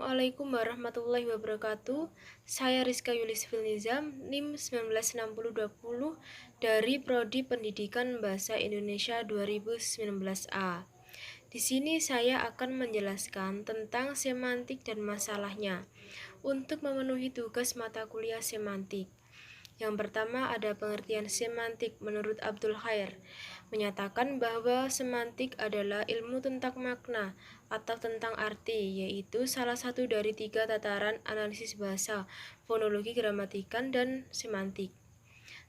Assalamualaikum warahmatullahi wabarakatuh. Saya Rizka Yulis Filnizam, NIM 196020 dari Prodi Pendidikan Bahasa Indonesia 2019A. Di sini saya akan menjelaskan tentang semantik dan masalahnya untuk memenuhi tugas mata kuliah semantik. Yang pertama ada pengertian semantik menurut Abdul Khair, menyatakan bahwa semantik adalah ilmu tentang makna atau tentang arti, yaitu salah satu dari 3 tataran analisis bahasa, fonologi, gramatikan, dan semantik.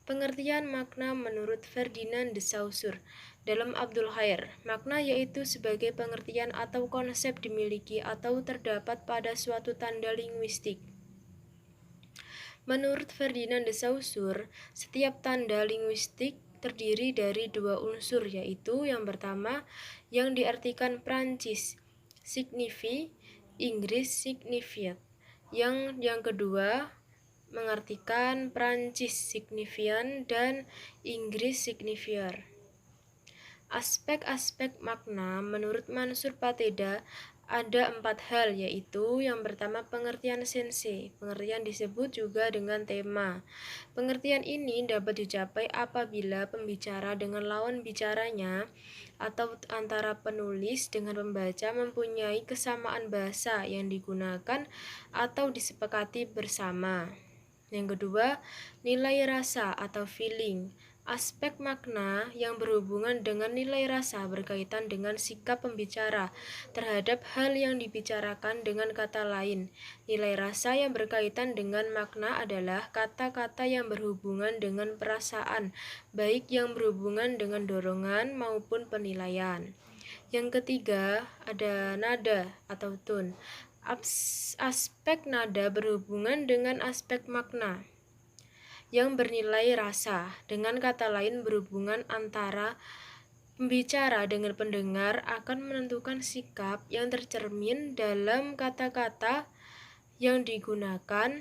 Pengertian makna menurut Ferdinand de Saussure dalam Abdul Khair, makna yaitu sebagai pengertian atau konsep dimiliki atau terdapat pada suatu tanda linguistik. Menurut Ferdinand de Saussure, setiap tanda linguistik terdiri dari 2 unsur, yaitu yang pertama yang diartikan Prancis, signifie, Inggris, signified. Yang kedua mengartikan Prancis, signifiant, dan Inggris, signifier. Aspek-aspek makna menurut Mansur Pateda ada 4 hal, yaitu yang pertama pengertian sense. Pengertian disebut juga dengan tema. Pengertian ini dapat dicapai apabila pembicara dengan lawan bicaranya atau antara penulis dengan pembaca mempunyai kesamaan bahasa yang digunakan atau disepakati bersama. Yang kedua, nilai rasa atau feeling. Aspek makna yang berhubungan dengan nilai rasa berkaitan dengan sikap pembicara terhadap hal yang dibicarakan. Dengan kata lain, nilai rasa yang berkaitan dengan makna adalah kata-kata yang berhubungan dengan perasaan, baik yang berhubungan dengan dorongan maupun penilaian. Yang ketiga, ada nada atau tone. Aspek nada berhubungan dengan aspek makna yang bernilai rasa. Dengan kata lain, berhubungan antara pembicara dengan pendengar akan menentukan sikap yang tercermin dalam kata-kata yang digunakan.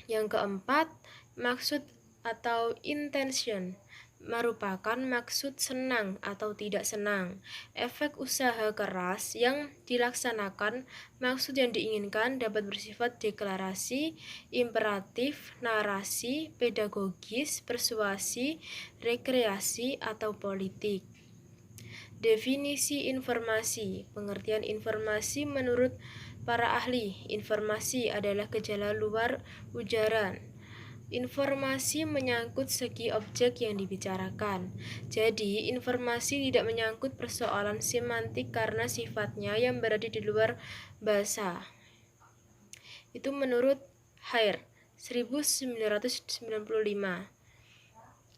Yang keempat, maksud atau intention merupakan maksud senang atau tidak senang, efek usaha keras yang dilaksanakan. Maksud yang diinginkan dapat bersifat deklarasi, imperatif, narasi, pedagogis, persuasi, rekreasi, atau politik. Definisi informasi. Pengertian informasi menurut para ahli, informasi adalah gejala luar ujaran. Informasi menyangkut segi objek yang dibicarakan. Jadi, informasi tidak menyangkut persoalan semantik karena sifatnya yang berada di luar bahasa. Itu menurut Khair 1995.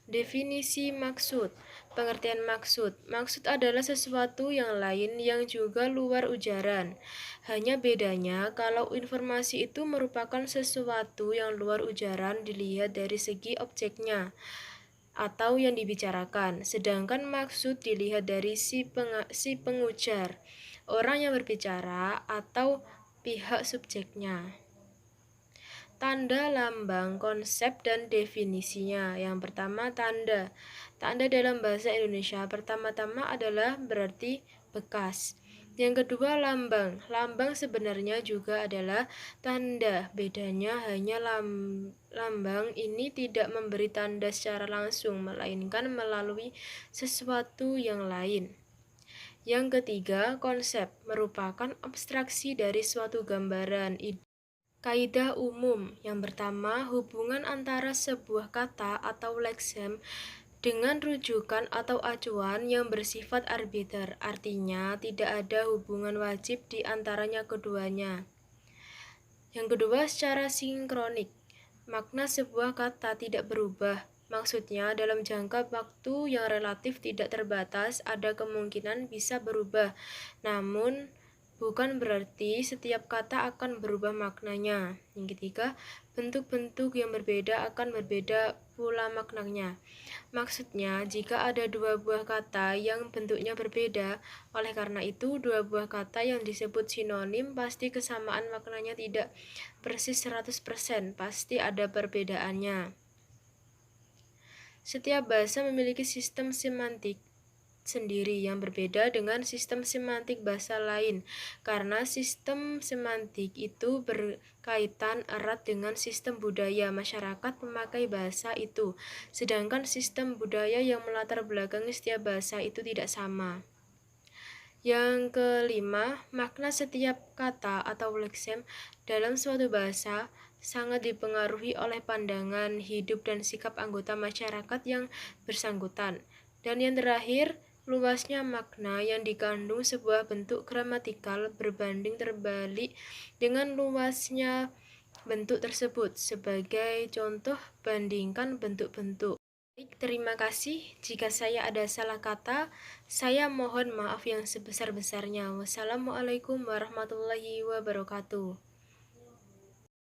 Definisi maksud. Pengertian maksud. Maksud adalah sesuatu yang lain yang juga luar ujaran. Hanya bedanya kalau informasi itu merupakan sesuatu yang luar ujaran dilihat dari segi objeknya atau yang dibicarakan, sedangkan maksud dilihat dari si pengujar, orang yang berbicara, atau pihak subjeknya. Tanda, lambang, konsep, dan definisinya. Yang pertama, tanda. Tanda dalam bahasa Indonesia pertama-tama adalah berarti bekas. Yang kedua, lambang. Lambang sebenarnya juga adalah tanda. Bedanya hanya lambang ini tidak memberi tanda secara langsung, melainkan melalui sesuatu yang lain. Yang ketiga, konsep merupakan abstraksi dari suatu gambaran. Kaidah umum. Yang pertama, hubungan antara sebuah kata atau leksem dengan rujukan atau acuan yang bersifat arbiter, artinya tidak ada hubungan wajib di antaranya keduanya. Yang kedua, secara sinkronik. Makna sebuah kata tidak berubah. Maksudnya, dalam jangka waktu yang relatif tidak terbatas, ada kemungkinan bisa berubah. Namun, bukan berarti setiap kata akan berubah maknanya. Yang ketiga, bentuk-bentuk yang berbeda akan berbeda pula maknanya. Maksudnya, jika ada 2 buah kata yang bentuknya berbeda, oleh karena itu 2 buah kata yang disebut sinonim pasti kesamaan maknanya tidak persis 100%, pasti ada perbedaannya. Setiap bahasa memiliki sistem semantik. sendiri yang berbeda dengan sistem semantik bahasa lain, karena sistem semantik itu berkaitan erat dengan sistem budaya masyarakat pemakai bahasa itu, sedangkan sistem budaya yang melatar belakangi setiap bahasa itu tidak sama. Yang kelima, makna setiap kata atau leksem dalam suatu bahasa sangat dipengaruhi oleh pandangan, hidup, dan sikap anggota masyarakat yang bersangkutan. Dan yang terakhir, luasnya makna yang dikandung sebuah bentuk gramatikal berbanding terbalik dengan luasnya bentuk tersebut. Sebagai contoh, bandingkan bentuk-bentuk. Baik, terima kasih. Jika saya ada salah kata, saya mohon maaf yang sebesar-besarnya. Wassalamualaikum warahmatullahi wabarakatuh.